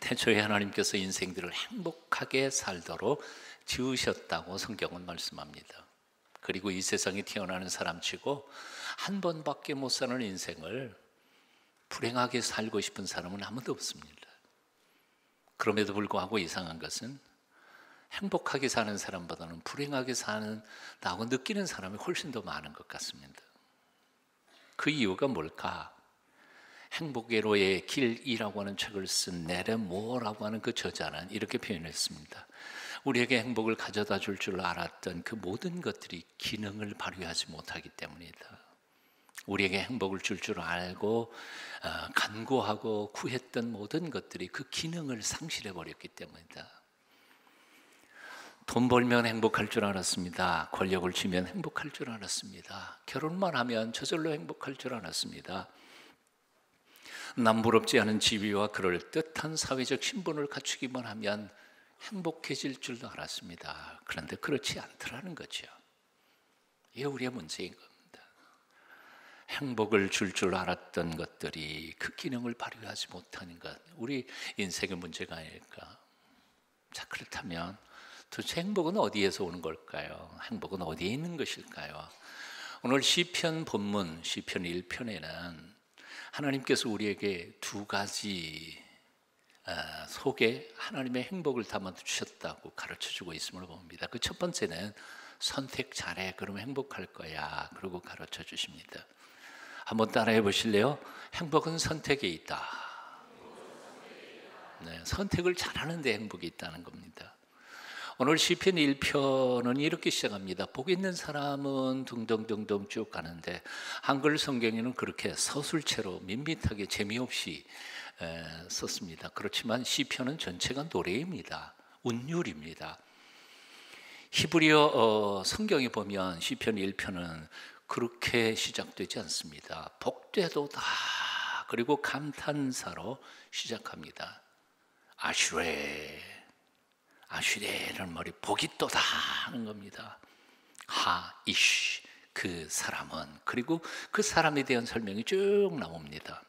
태초에 하나님께서 인생들을 행복하게 살도록 지으셨다고 성경은 말씀합니다. 그리고 이 세상에 태어나는 사람치고 한 번밖에 못 사는 인생을 불행하게 살고 싶은 사람은 아무도 없습니다. 그럼에도 불구하고 이상한 것은 행복하게 사는 사람보다는 불행하게 산다고 느끼는 사람이 훨씬 더 많은 것 같습니다. 그 이유가 뭘까? 행복회로의 길이라고 하는 책을 쓴 네레 모어라고 하는 그 저자는 이렇게 표현했습니다. 우리에게 행복을 가져다 줄 줄 알았던 그 모든 것들이 기능을 발휘하지 못하기 때문이다. 우리에게 행복을 줄 줄 알고 간구하고 구했던 모든 것들이 그 기능을 상실해버렸기 때문이다. 돈 벌면 행복할 줄 알았습니다. 권력을 쥐면 행복할 줄 알았습니다. 결혼만 하면 저절로 행복할 줄 알았습니다. 남부럽지 않은 지위와 그럴듯한 사회적 신분을 갖추기만 하면 행복해질 줄도 알았습니다. 그런데 그렇지 않더라는 거죠. 이게 우리의 문제인 겁니다. 행복을 줄 줄 알았던 것들이 그 기능을 발휘하지 못하는 것, 우리 인생의 문제가 아닐까. 자, 그렇다면 도대체 행복은 어디에서 오는 걸까요? 행복은 어디에 있는 것일까요? 오늘 시편 본문 시편 1편에는 하나님께서 우리에게 두 가지 속에 하나님의 행복을 담아 주셨다고 가르쳐주고 있음을 봅니다. 그 첫 번째는 선택 잘해, 그러면 행복할 거야, 그러고 가르쳐 주십니다. 한번 따라해 보실래요? 행복은 선택에 있다. 네, 선택을 잘하는 데 행복이 있다는 겁니다. 오늘 시편 1편은 이렇게 시작합니다. 복 있는 사람은 둥둥둥둥 쭉 가는데 한글 성경에는 그렇게 서술체로 밋밋하게 재미없이 썼습니다. 그렇지만 시편은 전체가 노래입니다. 운율입니다. 히브리어 성경에 보면 시편 1편은 그렇게 시작되지 않습니다. 복되도다, 그리고 감탄사로 시작합니다. 아슈레라는 말이 복이 또다 하는 겁니다. 하이쉬, 그 사람은, 그리고 그 사람에 대한 설명이 쭉 나옵니다.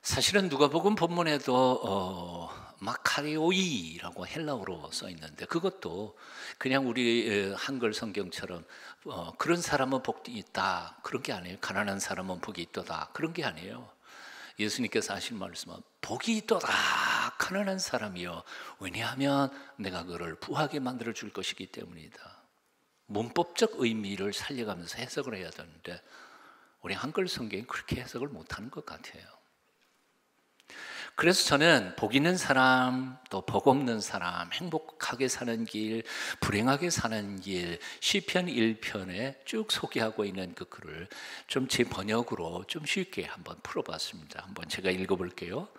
사실은 누가복음 본문에도 마카리오이라고 헬라어로 써 있는데 그것도 그냥 우리 한글 성경처럼 그런 사람은 복이 있다 그런 게 아니에요. 가난한 사람은 복이 있도다 그런 게 아니에요. 예수님께서 하신 말씀은 복이 있도다 가난한 사람이요, 왜냐하면 내가 그를 부하게 만들어 줄 것이기 때문이다. 문법적 의미를 살려가면서 해석을 해야 되는데 우리 한글 성경이 그렇게 해석을 못하는 것 같아요. 그래서 저는 복 있는 사람, 또 복 없는 사람, 행복하게 사는 길, 불행하게 사는 길, 시편 1편에 쭉 소개하고 있는 그 글을 좀 제 번역으로 좀 쉽게 한번 풀어봤습니다. 한번 제가 읽어볼게요.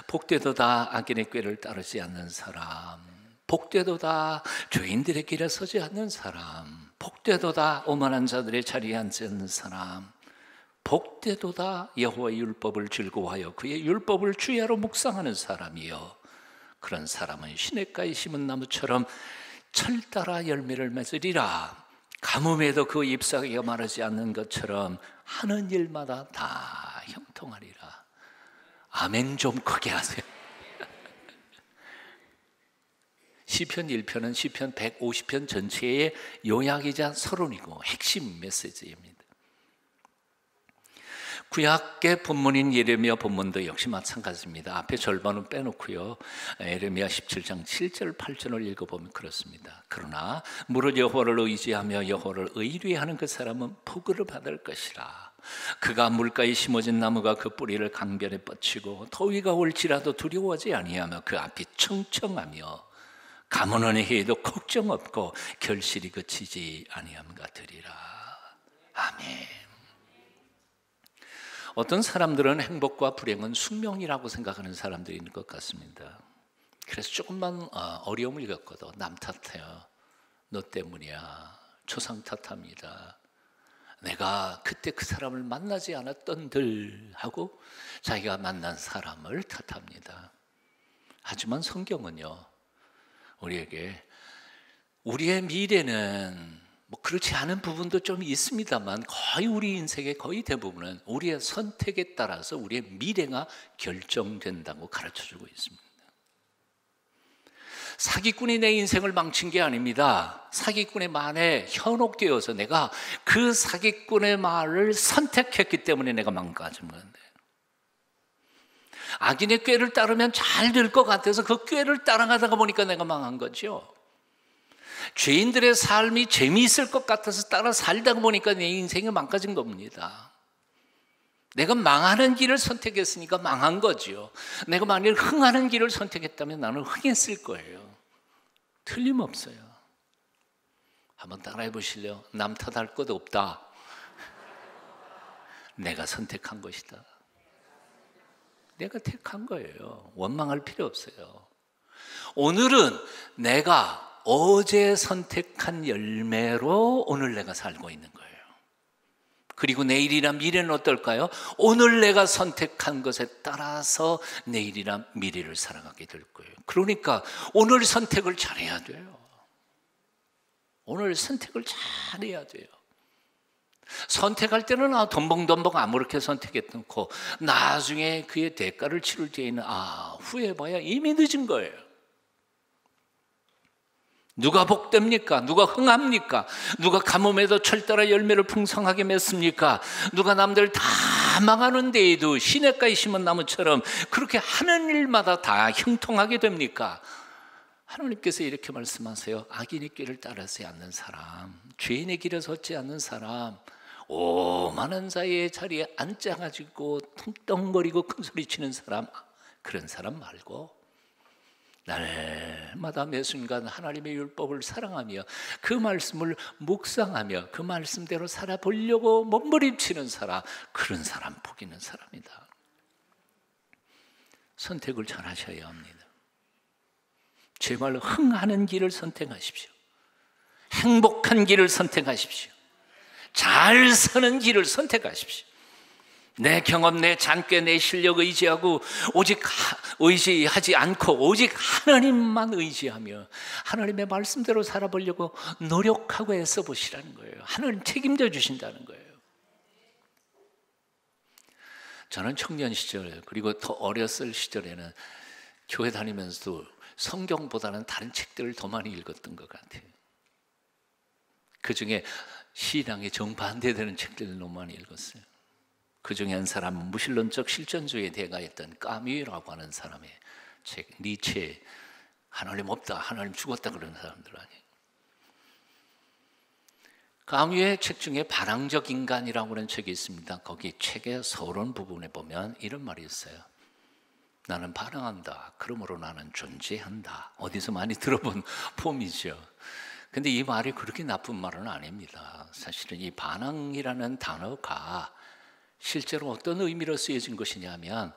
복되도다 악인의 꾀를 따르지 않는 사람, 복되도다 죄인들의 길에 서지 않는 사람, 복되도다 오만한 자들의 자리에 앉지 않는 사람, 복되도다 여호와의 율법을 즐거워하여 그의 율법을 주야로 묵상하는 사람이요, 그런 사람은 시냇가에 심은 나무처럼 철따라 열매를 맺으리라. 가뭄에도 그 잎사귀가 마르지 않는 것처럼 하는 일마다 다 형통하리라. 아멘 좀 크게 하세요. 시편 1편은 시편 150편 전체의 요약이자 서론이고 핵심 메시지입니다. 구약의 본문인 예레미야 본문도 역시 마찬가지입니다. 앞에 절반은 빼놓고요. 예레미야 17장 7절 8절을 읽어보면 그렇습니다. 그러나 무릇 여호와를 의지하며 여호와를 의뢰하는 그 사람은 복을 받을 것이라. 그가 물가에 심어진 나무가 그 뿌리를 강변에 뻗치고 더위가 올지라도 두려워하지 아니하며 그 앞이 청청하며 가뭄은 해에도 걱정 없고 결실이 그치지 아니함 같으리라. 아멘. 어떤 사람들은 행복과 불행은 숙명이라고 생각하는 사람들이 있는 것 같습니다. 그래서 조금만 어려움을 겪어도 남 탓해요. 너 때문이야. 초상 탓합니다. 내가 그때 그 사람을 만나지 않았던들 하고 자기가 만난 사람을 탓합니다. 하지만 성경은요, 우리에게 우리의 미래는 뭐 그렇지 않은 부분도 좀 있습니다만 거의 우리 인생의 거의 대부분은 우리의 선택에 따라서 우리의 미래가 결정된다고 가르쳐주고 있습니다. 사기꾼이 내 인생을 망친 게 아닙니다. 사기꾼의 말에 현혹되어서 내가 그 사기꾼의 말을 선택했기 때문에 내가 망가진 건데, 악인의 꾀를 따르면 잘 될 것 같아서 그 꾀를 따라가다가 보니까 내가 망한 거죠. 죄인들의 삶이 재미있을 것 같아서 따라 살다가 보니까 내 인생이 망가진 겁니다. 내가 망하는 길을 선택했으니까 망한 거죠. 내가 만일 흥하는 길을 선택했다면 나는 흥했을 거예요. 틀림없어요. 한번 따라해 보실래요? 남 탓할 것 없다. 내가 선택한 것이다. 내가 택한 거예요. 원망할 필요 없어요. 오늘은 내가 어제 선택한 열매로 오늘 내가 살고 있는 거예요. 그리고 내일이나 미래는 어떨까요? 오늘 내가 선택한 것에 따라서 내일이나 미래를 살아가게 될 거예요. 그러니까 오늘 선택을 잘해야 돼요. 오늘 선택을 잘해야 돼요. 선택할 때는 덤벙덤벙 아무렇게 선택했고 나중에 그의 대가를 치를 때에는 후회해봐야 이미 늦은 거예요. 누가 복됩니까? 누가 흥합니까? 누가 가뭄에도 철따라 열매를 풍성하게 맺습니까? 누가 남들 다 망하는 데에도 시냇가에 심은 나무처럼 그렇게 하는 일마다 다 형통하게 됩니까? 하나님께서 이렇게 말씀하세요. 악인의 길을 따르지 않는 사람, 죄인의 길에 섰지 않는 사람, 오만한 자의 자리에 앉아가지고 뚱뚱거리고 큰소리치는 사람, 그런 사람 말고 날마다 매 순간 하나님의 율법을 사랑하며 그 말씀을 묵상하며 그 말씀대로 살아보려고 몸부림치는 사람, 그런 사람 복 있는 사람이다. 선택을 잘 하셔야 합니다. 제발 흥하는 길을 선택하십시오. 행복한 길을 선택하십시오. 잘 사는 길을 선택하십시오. 내 경험, 내 잔꾀, 내 실력 의지하고 오직 의지하지 않고 오직 하나님만 의지하며 하나님의 말씀대로 살아보려고 노력하고 애써 보시라는 거예요. 하나님 책임져 주신다는 거예요. 저는 청년 시절 그리고 더 어렸을 시절에는 교회 다니면서도 성경보다는 다른 책들을 더 많이 읽었던 것 같아요. 그중에 신앙에 정반대되는 책들을 너무 많이 읽었어요. 그중에 한 사람은 무신론적 실존주의에 대가했던 까뮤라고 하는 사람의 책, 니체, 하나님 없다, 하나님 죽었다 그런 사람들 아니에요. 까뮤의 책 중에 반항적 인간이라고 하는 책이 있습니다. 거기 책의 서론 부분에 보면 이런 말이 있어요. 나는 반항한다. 그러므로 나는 존재한다. 어디서 많이 들어본 폼이죠. 근데 이 말이 그렇게 나쁜 말은 아닙니다. 사실은 이 반항이라는 단어가 실제로 어떤 의미로 쓰여진 것이냐면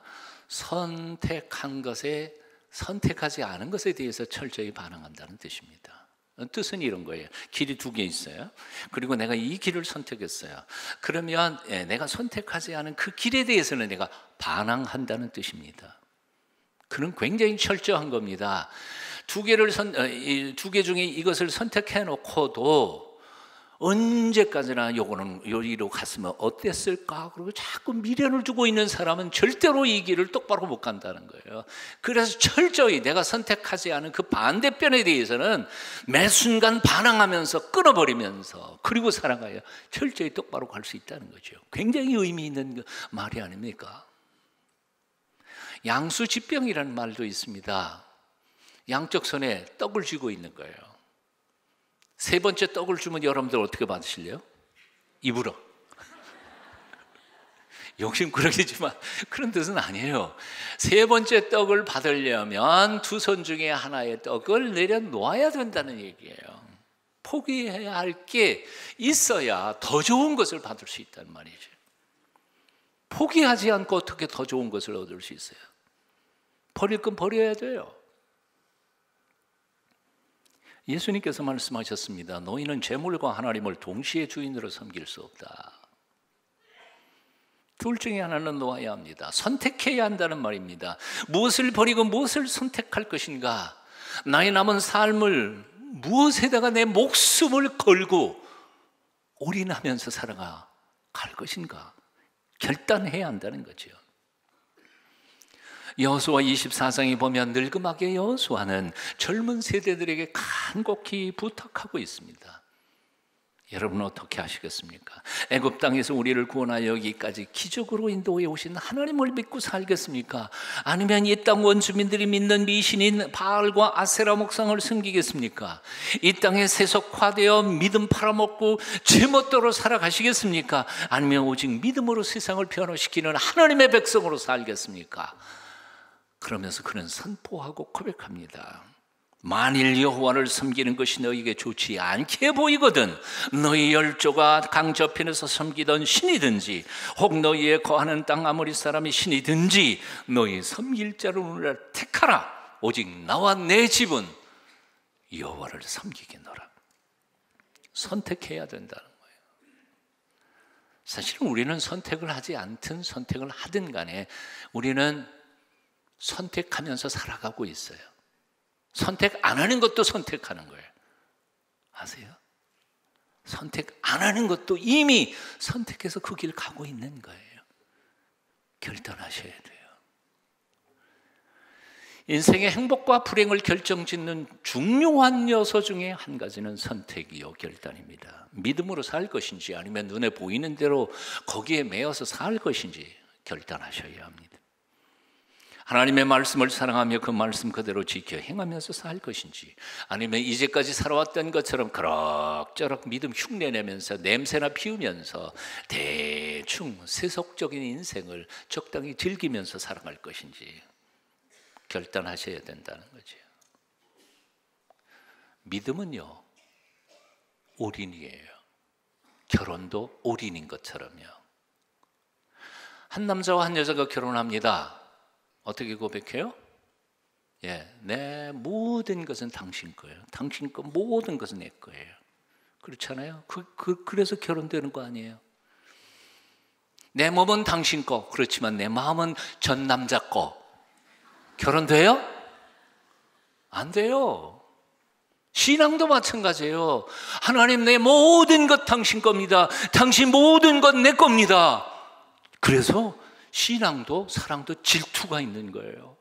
선택한 것에 선택하지 않은 것에 대해서 철저히 반항한다는 뜻입니다. 뜻은 이런 거예요. 길이 두 개 있어요. 그리고 내가 이 길을 선택했어요. 그러면 내가 선택하지 않은 그 길에 대해서는 내가 반항한다는 뜻입니다. 그는 굉장히 철저한 겁니다. 두 개 중에 이것을 선택해 놓고도 언제까지나 요거는 여기로 갔으면 어땠을까? 그리고 자꾸 미련을 두고 있는 사람은 절대로 이 길을 똑바로 못 간다는 거예요. 그래서 철저히 내가 선택하지 않은 그 반대편에 대해서는 매 순간 반항하면서 끊어버리면서 그리고 살아가야 철저히 똑바로 갈 수 있다는 거죠. 굉장히 의미 있는 말이 아닙니까? 양수지병이라는 말도 있습니다. 양쪽 손에 떡을 쥐고 있는 거예요. 세 번째 떡을 주면 여러분들 어떻게 받으실래요? 입으로. 욕심꾸러기지만 그런 뜻은 아니에요. 세 번째 떡을 받으려면 두 손 중에 하나의 떡을 내려놓아야 된다는 얘기예요. 포기해야 할 게 있어야 더 좋은 것을 받을 수 있다는 말이죠. 포기하지 않고 어떻게 더 좋은 것을 얻을 수 있어요? 버릴 건 버려야 돼요. 예수님께서 말씀하셨습니다. 너희는 재물과 하나님을 동시에 주인으로 섬길 수 없다. 둘 중에 하나는 놓아야 합니다. 선택해야 한다는 말입니다. 무엇을 버리고 무엇을 선택할 것인가? 나의 남은 삶을 무엇에다가 내 목숨을 걸고 올인하면서 살아갈 것인가 결단해야 한다는 거죠. 여호수아 24장에 보면 늙음하게 여호수아는 젊은 세대들에게 간곡히 부탁하고 있습니다. 여러분은 어떻게 하시겠습니까? 애굽 땅에서 우리를 구원하여 여기까지 기적으로 인도해 오신 하나님을 믿고 살겠습니까? 아니면 이 땅 원주민들이 믿는 미신인 바알과 아세라 목상을 섬기겠습니까? 이 땅에 세속화되어 믿음 팔아먹고 제멋대로 살아가시겠습니까? 아니면 오직 믿음으로 세상을 변화시키는 하나님의 백성으로 살겠습니까? 그러면서 그는 선포하고 고백합니다. 만일 여호와를 섬기는 것이 너희에게 좋지 않게 보이거든 너희 열조가 강 저편에서 섬기던 신이든지 혹 너희의 거하는 땅 아모리 사람이 신이든지 너희 섬길 자를 택하라. 오직 나와 내 집은 여호와를 섬기겠노라. 선택해야 된다는 거예요. 사실은 우리는 선택을 하지 않든 선택을 하든 간에 우리는 선택하면서 살아가고 있어요. 선택 안 하는 것도 선택하는 거예요. 아세요? 선택 안 하는 것도 이미 선택해서 그 길 가고 있는 거예요. 결단하셔야 돼요. 인생의 행복과 불행을 결정짓는 중요한 요소 중에 한 가지는 선택이요, 결단입니다. 믿음으로 살 것인지 아니면 눈에 보이는 대로 거기에 매여서 살 것인지 결단하셔야 합니다. 하나님의 말씀을 사랑하며 그 말씀 그대로 지켜 행하면서 살 것인지 아니면 이제까지 살아왔던 것처럼 그럭저럭 믿음 흉내내면서 냄새나 피우면서 대충 세속적인 인생을 적당히 즐기면서 살아갈 것인지 결단하셔야 된다는 거죠. 믿음은요, 올인이에요. 결혼도 올인인 것처럼요. 한 남자와 한 여자가 결혼합니다. 어떻게 고백해요? 내 모든 것은 당신 거예요. 당신 거 모든 것은 내 거예요. 그렇잖아요. 그래서 결혼되는 거 아니에요. 내 몸은 당신 거. 그렇지만 내 마음은 전 남자 거. 결혼돼요? 안 돼요. 신앙도 마찬가지예요. 하나님, 내 모든 것 당신 겁니다. 당신 모든 것 내 겁니다. 그래서 신앙도 사랑도 질투가 있는 거예요.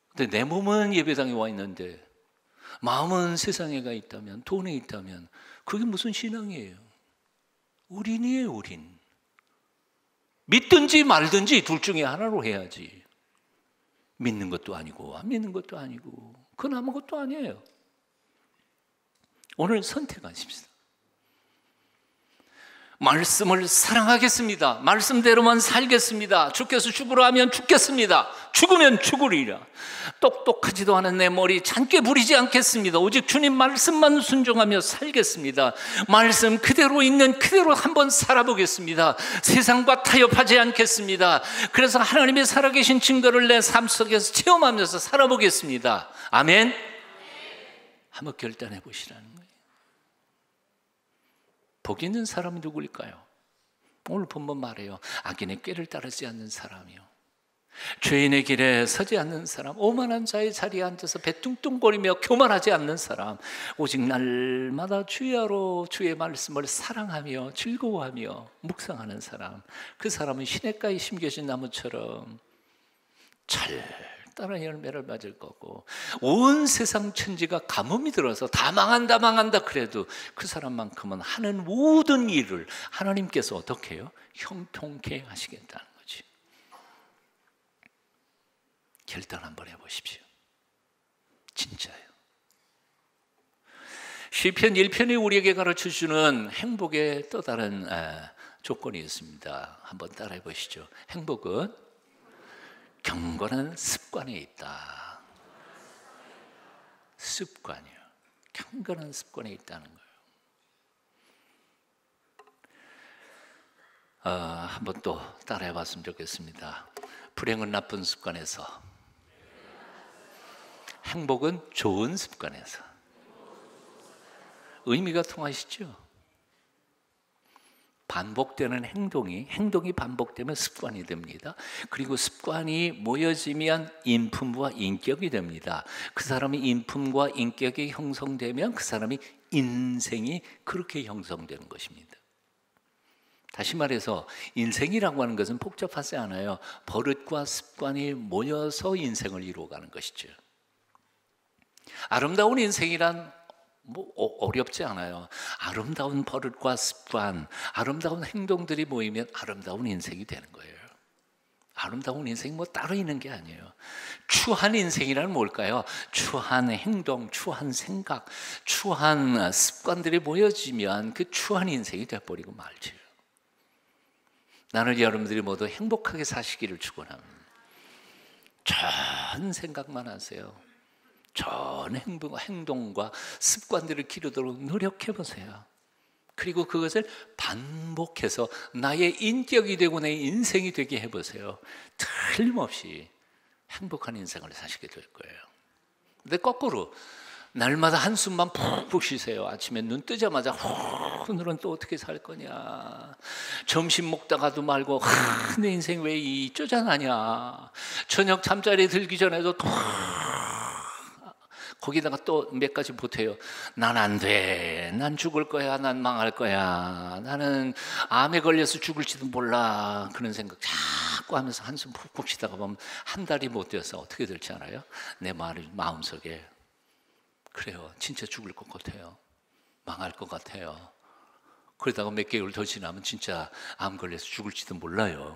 근데 내 몸은 예배당에 와 있는데 마음은 세상에 가 있다면, 돈에 있다면 그게 무슨 신앙이에요? 올인이에요, 올인. 믿든지 말든지 둘 중에 하나로 해야지. 믿는 것도 아니고 안 믿는 것도 아니고 그건 아무것도 아니에요. 오늘 선택하십시다. 말씀을 사랑하겠습니다. 말씀대로만 살겠습니다. 주께서 죽으라 하면 죽겠습니다. 죽으면 죽으리라. 똑똑하지도 않은 내 머리 잔께 부리지 않겠습니다. 오직 주님 말씀만 순종하며 살겠습니다. 말씀 그대로 있는 그대로 한번 살아보겠습니다. 세상과 타협하지 않겠습니다. 그래서 하나님의 살아계신 증거를 내 삶 속에서 체험하면서 살아보겠습니다. 아멘. 한번 결단해 보시라는 거예요. 복 있는 사람은 누구일까요? 오늘 본문 말해요. 악인의 꾀를 따르지 않는 사람이요, 죄인의 길에 서지 않는 사람, 오만한 자의 자리에 앉아서 배 뚱뚱거리며 교만하지 않는 사람, 오직 날마다 주야로 주의 말씀을 사랑하며 즐거워하며 묵상하는 사람, 그 사람은 시냇가에 심겨진 나무처럼 잘 따라 열매를 맺을 거고, 온 세상 천지가 가뭄이 들어서 다 망한다 그래도 그 사람만큼은 하는 모든 일을 하나님께서 어떻게 해요? 형통케 하시겠다는 거지. 결단 한번 해보십시오. 진짜예요. 시편 1편이 우리에게 가르쳐주는 행복의 또 다른 조건이 있습니다. 한번 따라해 보시죠. 행복은 경건한 습관에 있다. 습관이요. 경건한 습관에 있다는 거예요. 한번 또 따라해 봤으면 좋겠습니다. 불행은 나쁜 습관에서, 행복은 좋은 습관에서. 의미가 통하시죠? 반복되는 행동이 반복되면 습관이 됩니다. 그리고 습관이 모여지면 인품과 인격이 됩니다. 그 사람의 인품과 인격이 형성되면 그 사람이 인생이 그렇게 형성되는 것입니다. 다시 말해서 인생이라고 하는 것은 복잡하지 않아요. 버릇과 습관이 모여서 인생을 이루어가는 것이죠. 아름다운 인생이란 어렵지 않아요. 아름다운 버릇과 습관, 아름다운 행동들이 모이면 아름다운 인생이 되는 거예요. 아름다운 인생이 따로 있는 게 아니에요. 추한 인생이란 뭘까요? 추한 행동, 추한 생각, 추한 습관들이 모여지면 그 추한 인생이 돼버리고 말죠. 나는 여러분들이 모두 행복하게 사시기를 축원합니다. 좋은 생각만 하세요. 좋은 행동과 습관들을 기르도록 노력해 보세요. 그리고 그것을 반복해서 나의 인격이 되고 내 인생이 되게 해보세요. 틀림없이 행복한 인생을 사시게 될 거예요. 근데 거꾸로 날마다 한숨만 푹푹 쉬세요. 아침에 눈 뜨자마자 오늘은 또 어떻게 살 거냐, 점심 먹다가도 말고 내 인생 왜 이 쪼잔하냐, 저녁 잠자리에 들기 전에도 거기다가 또 몇 가지 보태요. 난 안 돼, 난 죽을 거야, 난 망할 거야, 나는 암에 걸려서 죽을지도 몰라, 그런 생각 자꾸 하면서 한숨 푹푹 쉬다가 보면 한 달이 못 되어서 어떻게 될지 알아요? 내 마음속에 그래요, 진짜 죽을 것 같아요, 망할 것 같아요. 그러다가 몇 개월 더 지나면 진짜 암 걸려서 죽을지도 몰라요.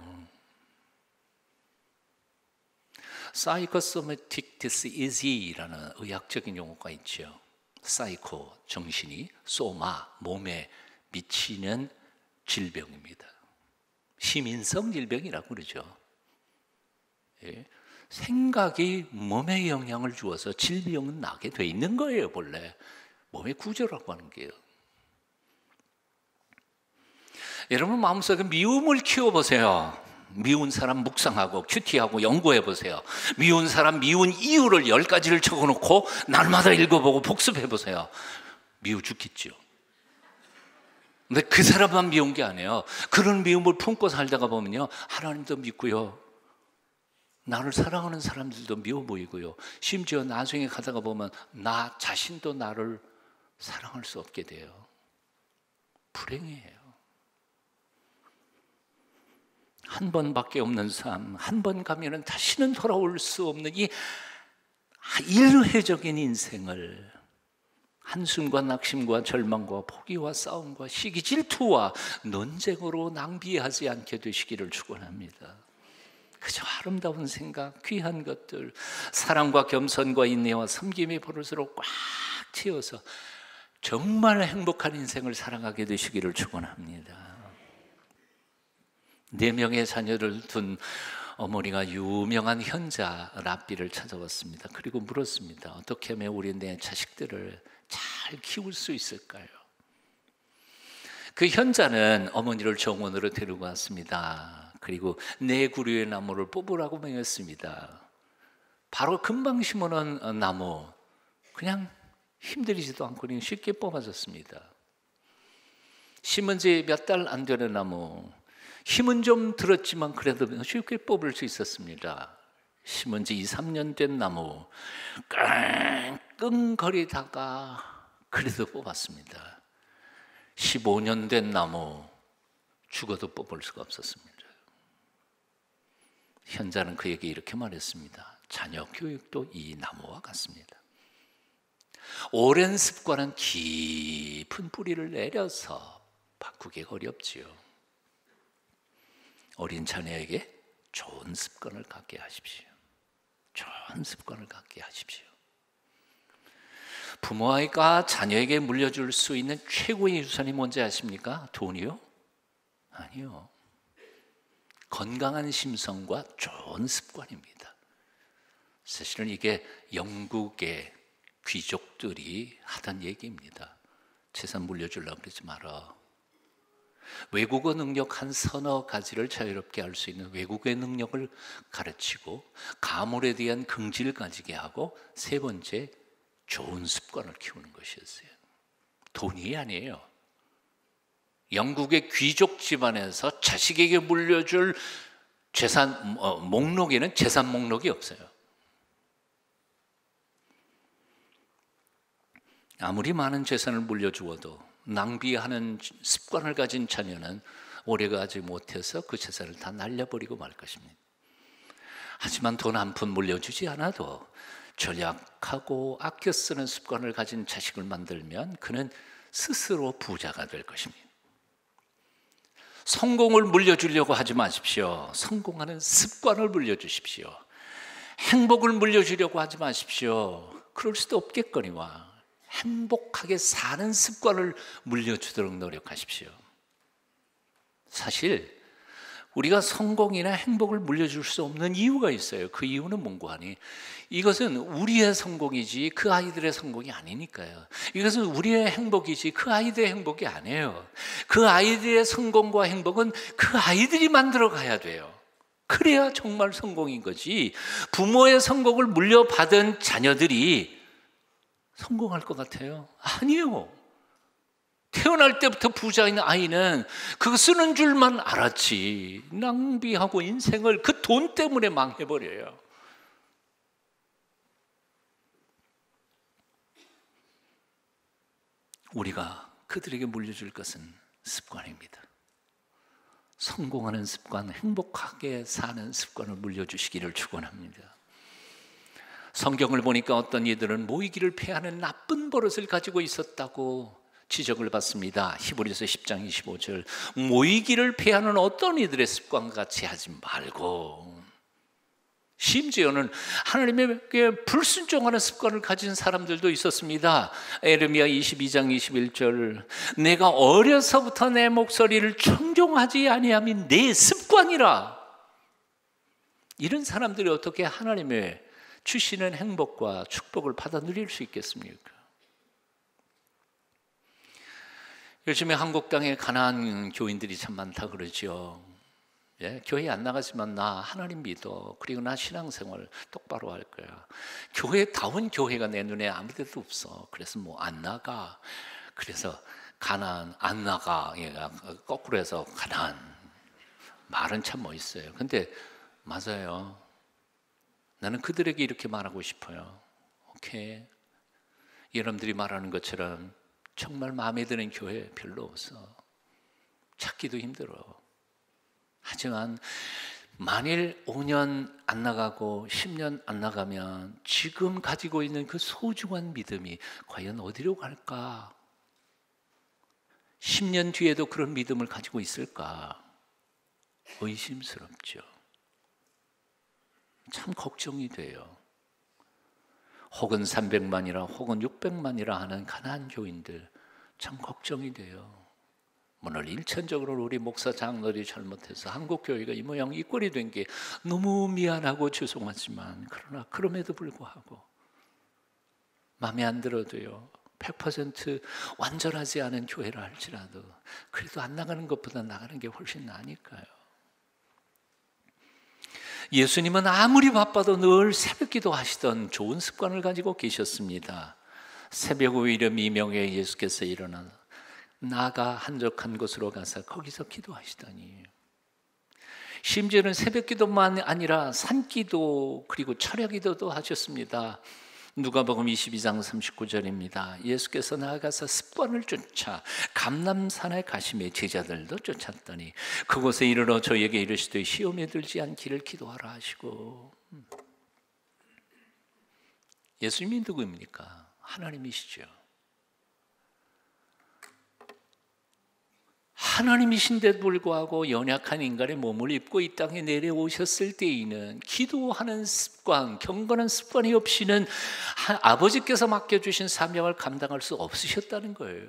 사이코소매틱 디시즈라는 의학적인 용어가 있죠. 사이코, 정신이, 소마, 몸에 미치는 질병입니다. 시민성 질병이라고 그러죠. 예. 생각이 몸에 영향을 주어서 질병은 나게 돼 있는 거예요. 본래 몸의 구조라고 하는 게요. 여러분 마음속에 미움을 키워보세요. 미운 사람 묵상하고 큐티하고 연구해 보세요. 미운 사람 미운 이유를 10가지를 적어놓고 날마다 읽어보고 복습해 보세요. 미워 죽겠죠. 근데 그 사람만 미운 게 아니에요. 그런 미움을 품고 살다가 보면요, 하나님도 믿고요, 나를 사랑하는 사람들도 미워 보이고요, 심지어 나중에 가다가 보면 나 자신도 나를 사랑할 수 없게 돼요. 불행해요. 한 번밖에 없는 삶, 한 번 가면은 다시는 돌아올 수 없는 이 일회적인 인생을 한숨과 낙심과 절망과 포기와 싸움과 시기 질투와 논쟁으로 낭비하지 않게 되시기를 축원합니다. 그저 아름다운 생각, 귀한 것들, 사랑과 겸손과 인내와 섬김의 버릇으로 꽉 채워서 정말 행복한 인생을 살아가게 되시기를 축원합니다. 4명의 자녀를 둔 어머니가 유명한 현자 랍비를 찾아왔습니다. 그리고 물었습니다. 어떻게 하면 우리 내 자식들을 잘 키울 수 있을까요? 그 현자는 어머니를 정원으로 데리고 왔습니다. 그리고 4구류의 나무를 뽑으라고 명했습니다. 바로 금방 심어놓은 나무, 그냥 힘들이지도 않고 그냥 쉽게 뽑아졌습니다. 심은 지 몇 달 안 되는 나무, 힘은 좀 들었지만 그래도 쉽게 뽑을 수 있었습니다. 심은 지 2, 3년 된 나무, 끙끙거리다가 그래도 뽑았습니다. 15년 된 나무, 죽어도 뽑을 수가 없었습니다. 현자는 그에게 이렇게 말했습니다. 자녀 교육도 이 나무와 같습니다. 오랜 습관은 깊은 뿌리를 내려서 바꾸기가 어렵지요. 어린 자녀에게 좋은 습관을 갖게 하십시오. 좋은 습관을 갖게 하십시오. 부모가 자녀에게 물려줄 수 있는 최고의 유산이 뭔지 아십니까? 돈이요? 아니요. 건강한 심성과 좋은 습관입니다. 사실은 이게 영국의 귀족들이 하던 얘기입니다. 재산 물려주려고 그러지 마라. 외국어 능력 한 서너 가지를 자유롭게 할 수 있는 외국어의 능력을 가르치고, 가물에 대한 긍지를 가지게 하고, 3번째 좋은 습관을 키우는 것이었어요. 돈이 아니에요. 영국의 귀족 집안에서 자식에게 물려줄 재산 목록에는 재산 목록이 없어요. 아무리 많은 재산을 물려주어도 낭비하는 습관을 가진 자녀는 오래가지 못해서 그 재산을 다 날려버리고 말 것입니다. 하지만 돈 한 푼 물려주지 않아도 절약하고 아껴 쓰는 습관을 가진 자식을 만들면 그는 스스로 부자가 될 것입니다. 성공을 물려주려고 하지 마십시오. 성공하는 습관을 물려주십시오. 행복을 물려주려고 하지 마십시오. 그럴 수도 없겠거니와 행복하게 사는 습관을 물려주도록 노력하십시오. 사실 우리가 성공이나 행복을 물려줄 수 없는 이유가 있어요. 그 이유는 뭔고 하니 이것은 우리의 성공이지 그 아이들의 성공이 아니니까요. 이것은 우리의 행복이지 그 아이들의 행복이 아니에요. 그 아이들의 성공과 행복은 그 아이들이 만들어 가야 돼요. 그래야 정말 성공인 거지. 부모의 성공을 물려받은 자녀들이 성공할 것 같아요? 아니에요. 태어날 때부터 부자인 아이는 그거 쓰는 줄만 알았지 낭비하고 인생을 그 돈 때문에 망해버려요. 우리가 그들에게 물려줄 것은 습관입니다. 성공하는 습관, 행복하게 사는 습관을 물려주시기를 축원합니다. 성경을 보니까 어떤 이들은 모이기를 패하는 나쁜 버릇을 가지고 있었다고 지적을 받습니다. 히브리서 10장 25절 모이기를 패하는 어떤 이들의 습관과 같이 하지 말고 심지어는 하나님에게 불순종하는 습관을 가진 사람들도 있었습니다. 에레미야 22장 21절 내가 어려서부터 내 목소리를 청종하지 아니함이 내 습관이라. 이런 사람들이 어떻게 하나님의 주시는 행복과 축복을 받아 누릴 수 있겠습니까? 요즘에 한국 땅에 가난한 교인들이 참 많다 그러죠. 예, 교회 안 나가지만 나 하나님 믿어. 그리고 나 신앙생활 똑바로 할 거야. 교회다운 교회가 내 눈에 아무 데도 없어. 그래서 뭐 안 나가. 그래서 가난 안 나가. 예, 거꾸로 해서 가난. 말은 참 멋있어요. 근데 맞아요. 나는 그들에게 이렇게 말하고 싶어요. 오케이. 여러분들이 말하는 것처럼 정말 마음에 드는 교회 별로 없어. 찾기도 힘들어. 하지만 만일 5년 안 나가고 10년 안 나가면 지금 가지고 있는 그 소중한 믿음이 과연 어디로 갈까? 10년 뒤에도 그런 믿음을 가지고 있을까? 의심스럽죠. 참 걱정이 돼요. 혹은 300만이라 혹은 600만이라 하는 가난한 교인들 참 걱정이 돼요. 오늘 일천적으로 우리 목사 장로들이 잘못해서 한국 교회가 이 모양 이 꼴이 된 게 너무 미안하고 죄송하지만 그러나 그럼에도 불구하고 마음에 안 들어도요 100% 완전하지 않은 교회라 할지라도 그래도 안 나가는 것보다 나가는 게 훨씬 나으니까요. 예수님은 아무리 바빠도 늘 새벽기도 하시던 좋은 습관을 가지고 계셨습니다. 새벽 오히려 미명에 예수께서 일어나 나가 한적한 곳으로 가서 거기서 기도하시더니 심지어는 새벽기도만 아니라 산기도 그리고 철야기도도 하셨습니다. 누가복음 22장 39절입니다. 예수께서 나아가서 습관을 쫓아 감람산에 가시매 제자들도 쫓았더니 그곳에 이르러 저에게 이르시되 시험에 들지 않기를 기도하라 하시고. 예수님이 누구입니까? 하나님이시죠. 하나님이신데도 불구하고 연약한 인간의 몸을 입고 이 땅에 내려오셨을 때에는 기도하는 습관, 경건한 습관이 없이는 아버지께서 맡겨주신 사명을 감당할 수 없으셨다는 거예요.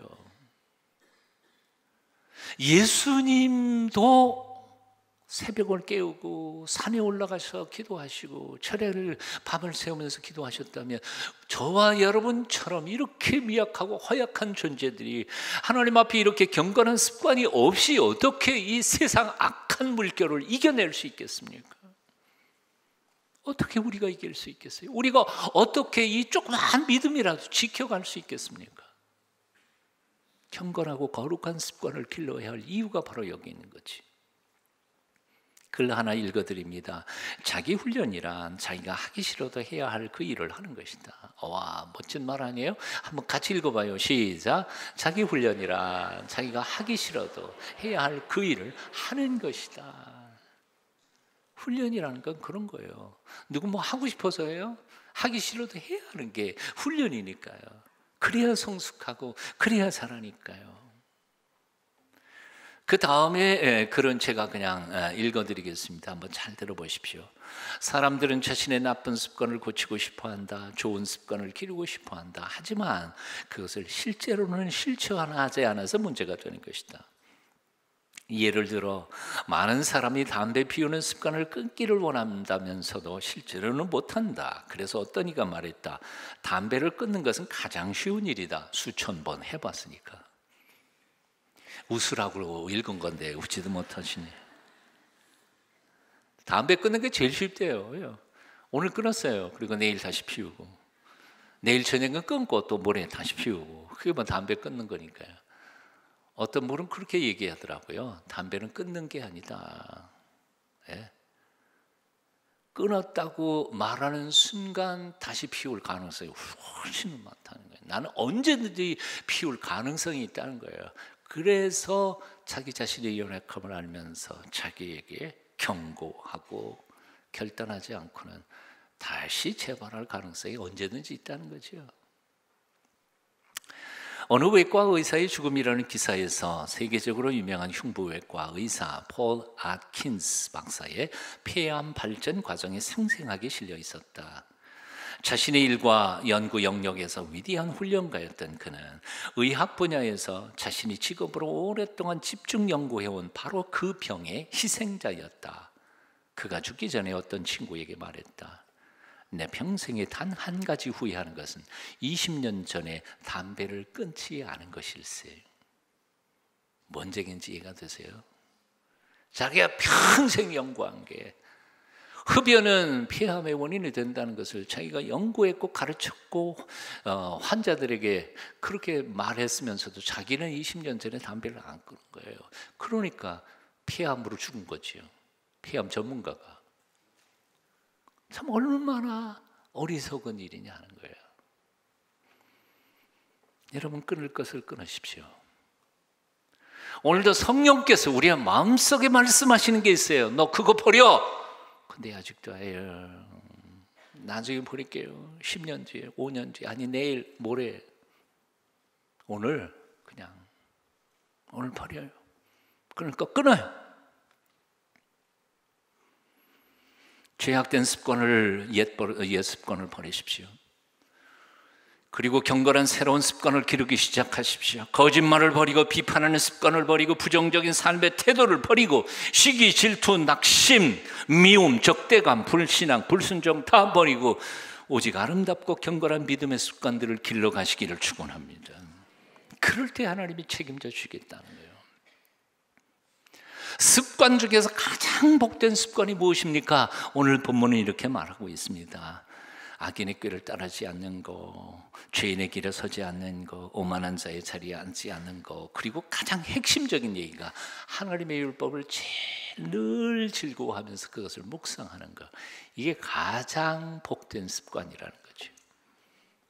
예수님도 새벽을 깨우고 산에 올라가서 기도하시고 철야를 밤을 새우면서 기도하셨다면 저와 여러분처럼 이렇게 미약하고 허약한 존재들이 하나님 앞에 이렇게 경건한 습관이 없이 어떻게 이 세상 악한 물결을 이겨낼 수 있겠습니까? 어떻게 우리가 이길 수 있겠어요? 우리가 어떻게 이 조그마한 믿음이라도 지켜갈 수 있겠습니까? 경건하고 거룩한 습관을 길러야 할 이유가 바로 여기 있는 거지. 글 하나 읽어드립니다. 자기 훈련이란 자기가 하기 싫어도 해야 할 그 일을 하는 것이다. 와, 멋진 말 아니에요? 한번 같이 읽어봐요. 시작. 자기 훈련이라 자기가 하기 싫어도 해야 할 그 일을 하는 것이다. 훈련이라는 건 그런 거예요. 누구 뭐 하고 싶어서 해요? 하기 싫어도 해야 하는 게 훈련이니까요. 그래야 성숙하고 그래야 잘하니까요. 그 다음에 글은 제가 그냥 읽어드리겠습니다. 한번 잘 들어보십시오. 사람들은 자신의 나쁜 습관을 고치고 싶어한다. 좋은 습관을 기르고 싶어한다. 하지만 그것을 실제로는 실천하지 않아서 문제가 되는 것이다. 예를 들어 많은 사람이 담배 피우는 습관을 끊기를 원한다면서도 실제로는 못한다. 그래서 어떤 이가 말했다. 담배를 끊는 것은 가장 쉬운 일이다. 수천 번 해봤으니까. 웃으라고 읽은 건데 웃지도 못하시네. 담배 끊는 게 제일 쉽대요. 오늘 끊었어요. 그리고 내일 다시 피우고, 내일 저녁은 끊고 또 모레 다시 피우고. 그게 뭐 담배 끊는 거니까요. 어떤 분은 그렇게 얘기하더라고요. 담배는 끊는 게 아니다. 예? 끊었다고 말하는 순간 다시 피울 가능성이 훨씬 많다는 거예요. 나는 언제든지 피울 가능성이 있다는 거예요. 그래서 자기 자신의 연약함을 알면서 자기에게 경고하고 결단하지 않고는 다시 재발할 가능성이 언제든지 있다는 거죠. 어느 외과 의사의 죽음이라는 기사에서 세계적으로 유명한 흉부외과 의사 폴 아킨스 박사의 폐암 발전 과정이 생생하게 실려 있었다. 자신의 일과 연구 영역에서 위대한 훈련가였던 그는 의학 분야에서 자신이 직업으로 오랫동안 집중 연구해온 바로 그 병의 희생자였다. 그가 죽기 전에 어떤 친구에게 말했다. 내 평생에 단 한 가지 후회하는 것은 20년 전에 담배를 끊지 않은 것일세. 뭔 얘기인지 이해가 되세요? 자기가 평생 연구한 게 흡연은 폐암의 원인이 된다는 것을 자기가 연구했고 가르쳤고 환자들에게 그렇게 말했으면서도 자기는 20년 전에 담배를 안 끊은 거예요. 그러니까 폐암으로 죽은 거지요. 폐암 전문가가. 참 얼마나 어리석은 일이냐 하는 거예요. 여러분, 끊을 것을 끊으십시오. 오늘도 성령께서 우리의 마음속에 말씀하시는 게 있어요. 너 그거 버려. 근데 아직도 나중에 버릴게요. 10년 뒤에, 5년 뒤에, 아니 내일, 모레. 오늘 그냥 오늘 버려요. 끊을 거 끊어요. 죄악된 습관을 옛 습관을 버리십시오. 그리고 경건한 새로운 습관을 기르기 시작하십시오. 거짓말을 버리고 비판하는 습관을 버리고 부정적인 삶의 태도를 버리고 시기, 질투, 낙심, 미움, 적대감, 불신앙, 불순종 다 버리고 오직 아름답고 경건한 믿음의 습관들을 길러가시기를 축원합니다. 그럴 때 하나님이 책임져 주시겠다는 거예요. 습관 중에서 가장 복된 습관이 무엇입니까? 오늘 본문은 이렇게 말하고 있습니다. 악인의 꾀를 따르지 않는 거, 죄인의 길에 서지 않는 거, 오만한 자의 자리에 앉지 않는 거, 그리고 가장 핵심적인 얘기가 하나님의 율법을 제일 늘 즐거워하면서 그것을 묵상하는 거. 이게 가장 복된 습관이라는 거죠.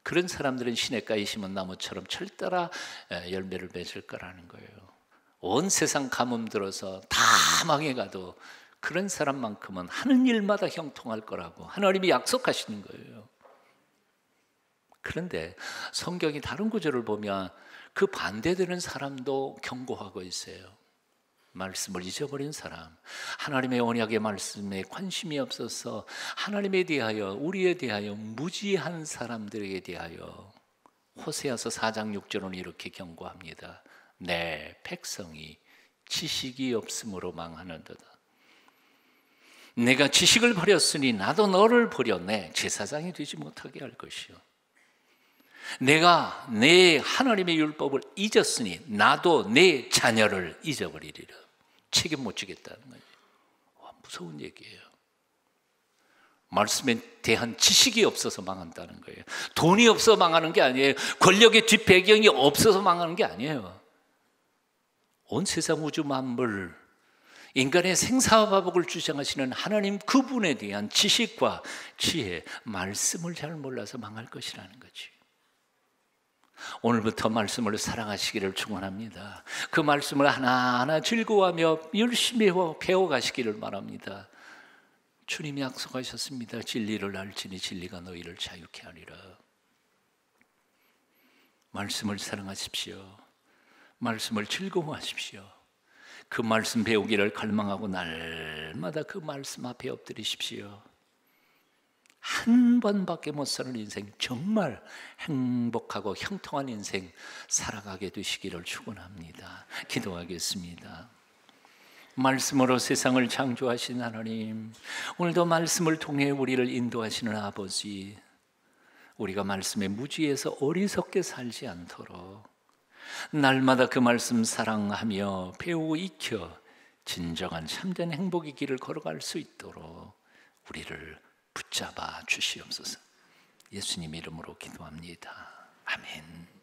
그런 사람들은 시냇가에 심은 나무처럼 철따라 열매를 맺을 거라는 거예요. 온 세상 가뭄 들어서 다 망해가도 그런 사람만큼은 하는 일마다 형통할 거라고 하나님이 약속하시는 거예요. 그런데 성경이 다른 구절을 보면 그 반대되는 사람도 경고하고 있어요. 말씀을 잊어버린 사람, 하나님의 언약의 말씀에 관심이 없어서 하나님에 대하여, 우리에 대하여 무지한 사람들에게 대하여 호세아서 4장 6절은 이렇게 경고합니다. 내 백성이 지식이 없음으로 망하는도다. 내가 지식을 버렸으니 나도 너를 버렸네. 제사장이 되지 못하게 할 것이요. 내가 내 하나님의 율법을 잊었으니 나도 내 자녀를 잊어버리리라. 책임 못 지겠다는 거예요. 와, 무서운 얘기예요. 말씀에 대한 지식이 없어서 망한다는 거예요. 돈이 없어서 망하는 게 아니에요. 권력의 뒷배경이 없어서 망하는 게 아니에요. 온 세상 우주 만물, 인간의 생사화복을 주장하시는 하나님 그분에 대한 지식과 지혜, 말씀을 잘 몰라서 망할 것이라는 거지. 오늘부터 말씀을 사랑하시기를 축원합니다. 그 말씀을 하나하나 즐거워하며 열심히 배워가시기를 바랍니다. 주님이 약속하셨습니다. 진리를 알지니 진리가 너희를 자유케 하리라. 말씀을 사랑하십시오. 말씀을 즐거워하십시오. 그 말씀 배우기를 갈망하고 날마다 그 말씀 앞에 엎드리십시오. 한 번밖에 못 사는 인생, 정말 행복하고 형통한 인생 살아가게 되시기를 축원합니다. 기도하겠습니다. 말씀으로 세상을 창조하신 하나님, 오늘도 말씀을 통해 우리를 인도하시는 아버지, 우리가 말씀에 무지해서 어리석게 살지 않도록 날마다 그 말씀 사랑하며 배우고 익혀 진정한 참된 행복의 길을 걸어갈 수 있도록 우리를 붙잡아 주시옵소서. 예수님 이름으로 기도합니다. 아멘.